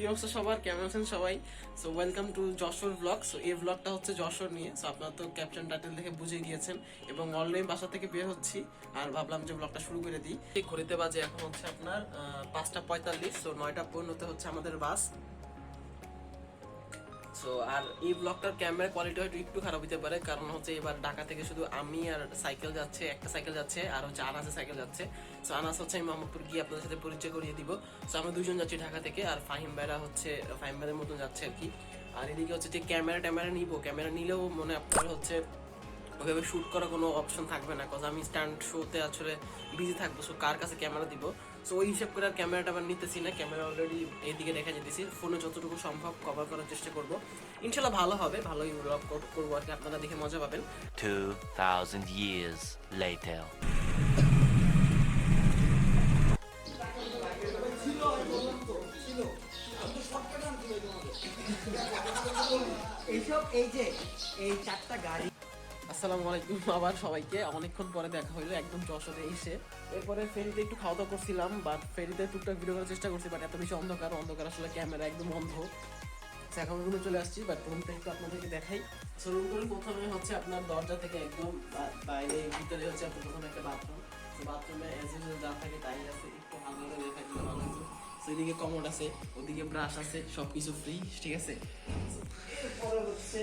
কি অবস্থা সবার, কেমন আছেন সবাই? So welcome to Jessore blog. So এই ব্লগটা হচ্ছে যশোর নিয়ে। সো আপনারা তো ক্যাপশন টাইটেল দেখে বুঝে গিয়েছেন এবং অলরেডি বাসা থেকে বের হচ্ছি আর ভাবলাম যে ব্লগটা শুরু করে দিই। ঘড়িতে বাজে এখন হচ্ছে আপনার 5:45। সো 9:15 হচ্ছে আমাদের বাস। সো আর এই ব্লগটার ক্যামেরা কোয়ালিটি হয়তো একটু খারাপ হতে পারে, কারণ হচ্ছে এবার ঢাকা থেকে শুধু আমি আর সাইকেল যাচ্ছে, একটা সাইকেল যাচ্ছে আর হচ্ছে আনাসের সাইকেল যাচ্ছে। সো আনাস হচ্ছে আমি মোহাম্মদপুর গিয়ে আপনাদের সাথে পরিচয় করিয়ে দিব। সো আমরা দুজন যাচ্ছি ঢাকা থেকে, আর ফাহিম ভাইরা হচ্ছে ফাহিম ভাইয়ের মতন যাচ্ছে আর কি। আর এদিকে হচ্ছে যে ক্যামেরা নিবো, ক্যামেরা নিলেও মনে আপনার হচ্ছে ওইভাবে শ্যুট করার কোনো অপশন থাকবে না, কজ আমি স্ট্যান্ড শোতে আসলে বিজি থাকবো। সো কার কাছে ক্যামেরা দিব, সো ওই হিসাব করে আর ক্যামেরাটা আবার নিতেছি না। ক্যামেরা অলরেডি এইদিকে রেখে যেতেছি, ফোনে যতটুকু সম্ভব কভার করার চেষ্টা করবো। ইনশাল্লাহ ভালো হবে, ভালোই ব্লগ করবো আর কি, আপনারা দেখে মজা পাবেন। 2000 years later. এই চারটা গাড়ি। আসসালামু আলাইকুম আবার সবাইকে, অনেকক্ষণ পরে দেখা হইলো একদম যশোরে এসে। এরপরে ফেরিতে একটু খাওয়া দাওয়া করছিলাম, বাট ফেরিতে টুকটাক ভিডিও করার চেষ্টা করছি, বাট এত বেশি অন্ধকার আসলে ক্যামেরা একদম অন্ধ। এখন রুমে চলে আসছি, বাট রুমটা একটু আপনাদেরকে দেখাই। সো রুমগুলো প্রথমে হচ্ছে আপনার দরজা থেকে একদম বাইরে ভিতরে হচ্ছে আপনার প্রথমে একটা বাথরুম। তো বাথরুমে অ্যাজ ইউজুয়াল যা থাকে তাই আছে, একটু হালকা করে দেখা দিলে ভালো হতো। সো এদিকে কমোড আছে, ওদিকে ব্রাশ আছে, সব কিছু ফ্রি, ঠিক আছে। এরপরে হচ্ছে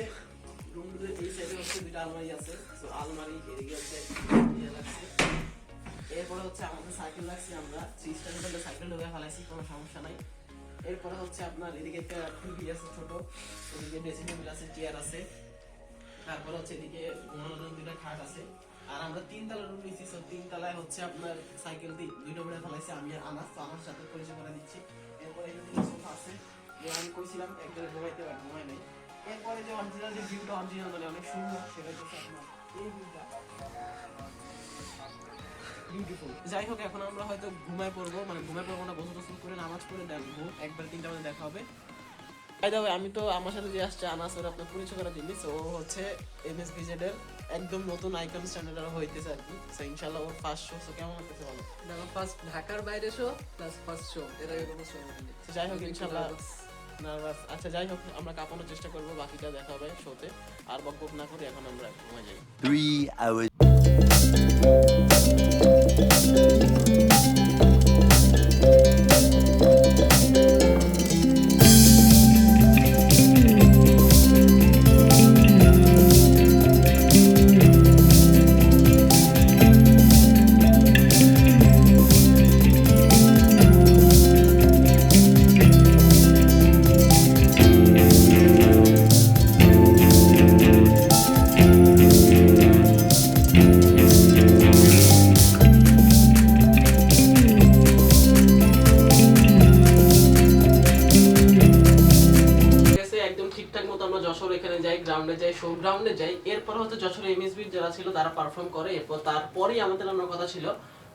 রুমগুলোর এই সাইডে হচ্ছে দুইটা আলমারি আছে। সো আলমারি এদিকে হচ্ছে ইয়ে লাগছে। এরপরে হচ্ছে আমাদের সাইকেল লাগছে, আমরা 3 স্টার সাইকেল ঢুকে ফেলাইছি, কোনো সমস্যা নাই। এরপরে হচ্ছে আপনার এদিকে একটা টিভি আছে ছোট, ওদিকে ড্রেসিং টেবিল আছে, চেয়ার আছে। তারপর হচ্ছে এদিকে ঘুমানোর জন্য দুইটা খাট আছে। আর আমরা 3 তলা রুম নিয়েছি। সো 3 তলায় হচ্ছে আপনার সাইকেল দুইটা করে ফেলাইছি আমি আর আনাস। তো আমার সাথে পরিচয় করে দিচ্ছি। এরপরে এদিকে সোফা আছে, যে আমি কইছিলাম একজনে ঘুমাইতে পারে, ঘুমাই নাই। এরপরে যে অরিজিনাল যে ভিউটা, অরিজিনাল মানে অনেক সুন্দর, সেটা হচ্ছে আপনার এই ভিউটা বিউটিফুল। যাই হোক, এখন আমরা হয়তো ঘুমায় পড়বো, মানে ঘুমায় পড়বো না, গোসল টোসল করে নামাজ পড়ে দেখবো, একবার 3টা বাজে দেখা হবে। আমি তো আমার সাথে যে আসছে আনাস, ওর আপনার পরিচয় করা দিলি। সো ও হচ্ছে MSBZ এর একদম নতুন আইকন স্ট্যান্ডার্ড হইতেছে আর কি। সো ইনশাআল্লাহ ওর ফার্স্ট শো। সো কেমন লাগতেছে বলো? দেখো, ফার্স্ট ঢাকার বাইরে শো প্লাস ফার্স্ট শো, এর আগে কোনো শো হয়নি। যাই হোক ইনশাআল্লাহ নার্ভাস। আচ্ছা যাই হোক, আমরা কাঁপানোর চেষ্টা করবো, বাকিটা দেখা হবে শোতে। আর বকবক না করি, এখন আমরা ঘুমাই যাই। 3 hours. একদম ঠিকঠাক মতো আমরা যশোর এখানে যাই, গ্রাউন্ডে যাই, শো গ্রাউন্ডে যাই। এরপর হচ্ছে যশোরে MSB যারা ছিল তারা পারফর্ম করে, এরপর তারপরেই আমাদের নামার কথা ছিল।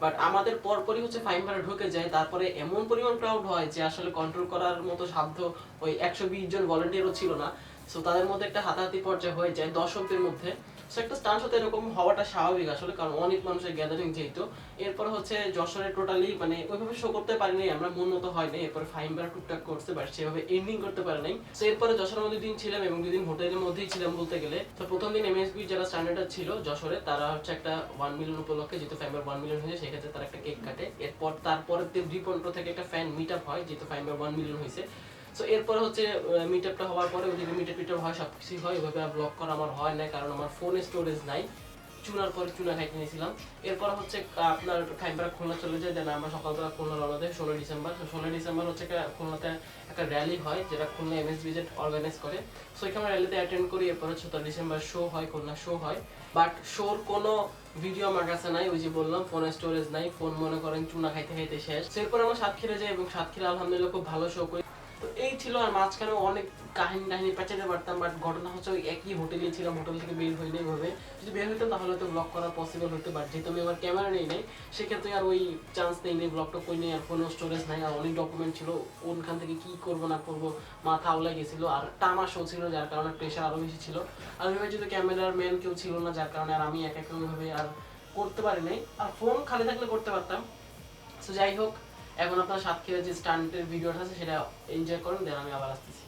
বাট আমাদের পরপরই হচ্ছে ফাইম ভাড়া ঢুকে যায়। তারপরে এমন পরিমাণ ক্রাউড হয় যে আসলে কন্ট্রোল করার মতো সাধ্য ওই 120 জন ভলান্টিয়ারও ছিল না। সো তাদের মধ্যে একটা হাতাহাতি পর্যায়ে হয়ে যায় দর্শকদের মধ্যে। সো একটা স্টান্স হতে এরকম হওয়াটা স্বাভাবিক আসলে, কারণ অনেক মানুষের গ্যাদারিং যেহেতু। এরপর হচ্ছে যশোরে টোটালি মানে ওইভাবে শো করতে পারিনি আমরা, মন মতো হয়নি। এরপর ফাইম ভাড়া টুকটাক করছে, বাট সেভাবে এন্ডিং করতে পারে নাই। সো এরপরে যশোরের মধ্যে দিন ছিলাম এবং 2 দিন হোটেলের মধ্যেই ছিলাম বলতে গেলে। তো প্রথম দিন MSB যারা স্ট্যান্ডার্ড ছিল যশোরে, তারা হচ্ছে একটা 1 মিলিয়ন উপলক্ষে, যেহেতু ফাইবার 1 মিলিয়ন হয়েছে সেক্ষেত্রে তারা একটা কেক কাটে। এরপর তারপরে দ্বীপন্ট থেকে একটা ফ্যান মিট আপ হয়, যেহেতু ফাইবার 1 মিলিয়ন হয়েছে। সো এরপর হচ্ছে মিট আপটা হওয়ার পরে ওদিকে মিট আপ হয়, সব কিছুই হয়। ওইভাবে ব্লগ করা আমার হয় না, কারণ আমার ফোনে স্টোরেজ নাই। চুনার পরে চুনা খাইতে নিয়েছিলাম। এরপর হচ্ছে আপনার ফাইবার খুলনা চলে যায়, দেন আমরা সকালবেলা খুলনা রওনা দেয় 16 ডিসেম্বর। তো 16 ডিসেম্বর হচ্ছে খুলনাতে একটা র্যালি হয়, যেটা খুলনা MSBZ অর্গানাইজ করে। সো এখানে র্যালিতে অ্যাটেন্ড করি। এরপর 17 ডিসেম্বর শো হয়, খুলনা শো হয়। বাট শোর কোনো ভিডিও আমার কাছে নাই, ওই যে বললাম ফোনে স্টোরেজ নাই, ফোন মনে করেন চুনা খাইতে খাইতে শেষ। এরপর আমরা সাতক্ষীরা যাই এবং সাতক্ষীরা আলহামদুলিল্লাহ খুব ভালো শো করি। তো এই ছিল। আর মাঝখানে অনেক কাহিনী পেঁচাতে পারতাম, বাট ঘটনা হচ্ছে ওই একই হোটেলে ছিলাম, হোটেল থেকে বের হইনি। এইভাবে যদি বের হইতাম তাহলে তো ব্লগ করা পসিবল হতো, বাট যেহেতু আমি আমার ক্যামেরা নেই নাই, সেক্ষেত্রে আর ওই চান্স নেই ব্লগটা কই নেই। আর ফোনেও স্টোরেজ নাই, আর অনেক ডকুমেন্ট ছিল, কোনখান থেকে কি করবো না করবো মাথা আউলাই গেছিলো। আর টানা শো ছিল, যার কারণে প্রেশার আরো বেশি ছিল। আর ওইভাবে যদি ক্যামেরার ম্যান কেউ ছিল না, যার কারণে আর আমি একা ওইভাবে আর করতে পারি নাই। আর ফোন খালি থাকলে করতে পারতাম। সো যাই হোক, এখন আপনারা সাতক্ষীরার যে স্টান্টের ভিডিওটা আছে সেটা এনজয় করেন, দেন আমি আবার আসতেছি।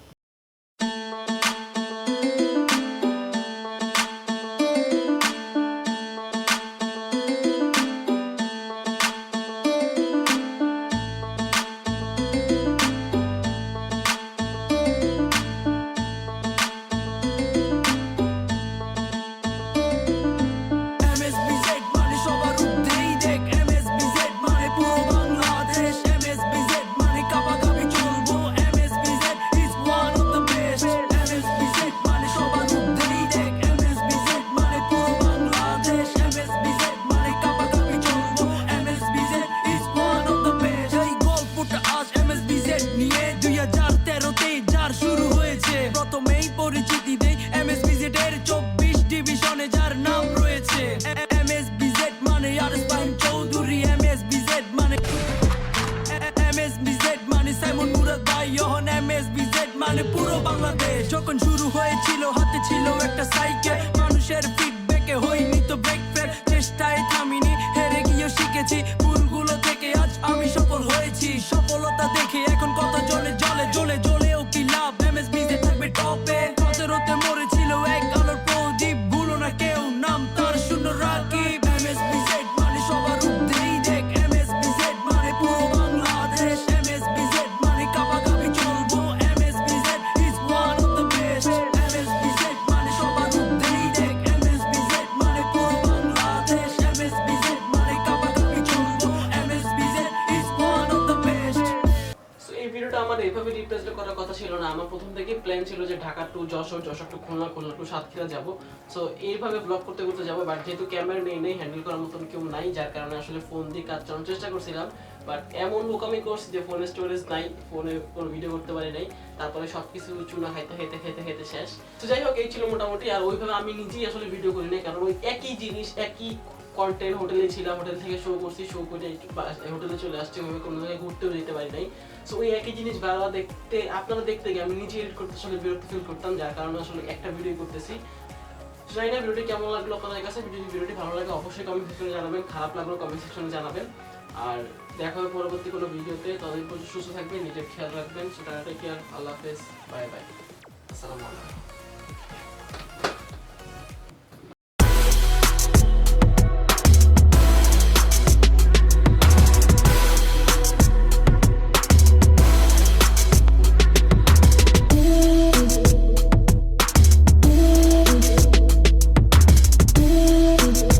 MSBZ মানে সবার ঊর্ধ্বেই দেখ, MSBZ মানে পুরো বাংলাদেশ, MSBZ মানে কাপাকাপি চলবো, MSBZ is one of the best, MSBZ মানে সবার ঊর্ধ্বেই দেখ, MSBZ মানে পুরো বাংলাদেশ, MSBZ মানে কাপাকাপি চলবো, MSBZ is one of the best। এই গল্পটা আজ MSBZ নিয়ে 2013-তে যার শুরু হয়েছে, প্রথমেই পরিচিতি দেই MSBZ এর 24 ডিভিশনে যার নাম রয়েছে। MSBZ মানে আরএস ফাহিম চৌধুরী, MSBZ মানে MSBZ মানে সাইমন মুরাদ ভাই, এখন MSBZ মানে পুরো বাংলাদেশ। যখন শুরু হয়েছিল হাতে ছিল একটা সাইকেল, মানুষের ফিডব্যাকে হইনি তো ব্রেক ফেল, চেষ্টায় থামিনি, হেরে গিয়ে শিখেছি ভুলগুলো থেকে আজ আমি সফল হয়েছি। সফলতা দেখে এখন কথা জ্বলে জ্বলে জ্বলে জ্বলেও কি লাভ, MSBZ থাকবে টপে। 17-তে মরেছিল এক আলোর প্রদীপ, ভুলো না কেউ নাম তার শূন্য রাকিব। MSBZ মানে সবার ঊর্ধ্বেই দেখ, MSBZ মানে পুরো বাংলাদেশ, MSBZ মানে কাপাকাপি চলবো, MSBZ is one of the best, MSBZ মানে সবার ঊর্ধ্বেই দেখ, MSBZ মানে পুরো বাংলাদেশ, MSBZ মানে কাপাকাপি চলবো, MSBZ is one of the best। So এই ভিডিওটা আমার এইভাবে রিপ্রেজেন্ট করার কথা ছিল না। আমার প্রথম থেকেই প্ল্যান ছিল যে Dhaka to Jessore, Jessore to Khulna, Khulna to Satkhira যাব। সো এইভাবে ব্লগ করতে করতে যাবো, বাট যেহেতু ক্যামেরা নেই হ্যান্ডেল করার মতন কেউ নাই, যার কারণে আসলে ফোন দিয়ে কাজ চালানোর চেষ্টা করছিলাম। বাট এমন বোকামি করছি যে ফোনে স্টোরেজ নাই, ফোনে কোনো ভিডিও করতে পারি নাই, তারপরে সবকিছু চুনা খাইতে শেষ। তো যাই হোক, এই ছিল মোটামুটি। আর ওইভাবে আমি নিজেই আসলে ভিডিও করি নাই, কারণ ওই একই জিনিস, একই কন্টেন্ট, হোটেলে ছিলাম, হোটেল থেকে শো করছি, শো করে হোটেলে চলে আসছি, ওইভাবে কোনো জায়গায় ঘুরতেও যেতে পারি নাই। সো ওই একই জিনিস বারবার দেখতে, আপনারা দেখতে গিয়ে আমি নিজে এডিট করতে আসলে বিরক্ত ফিল করতাম, যার কারণে আসলে একটা ভিডিও করতেছি। জানি না ভিডিওটি কেমন লাগলো আপনাদের কাছে। ভিডিওটি ভালো লাগে অবশ্যই কমেন্ট সেকশনে জানাবেন, খারাপ লাগলো কমেন্ট সেকশনে জানাবেন। আর দেখা হবে পরবর্তী কোনো ভিডিওতে। ততদিন পর্যন্ত সুস্থ থাকবেন, নিজের খেয়াল রাখবেন। সেটা টেক কেয়ার, আল্লাহ হাফেজ, বাই বাই, আসসালামু আলাইকুম।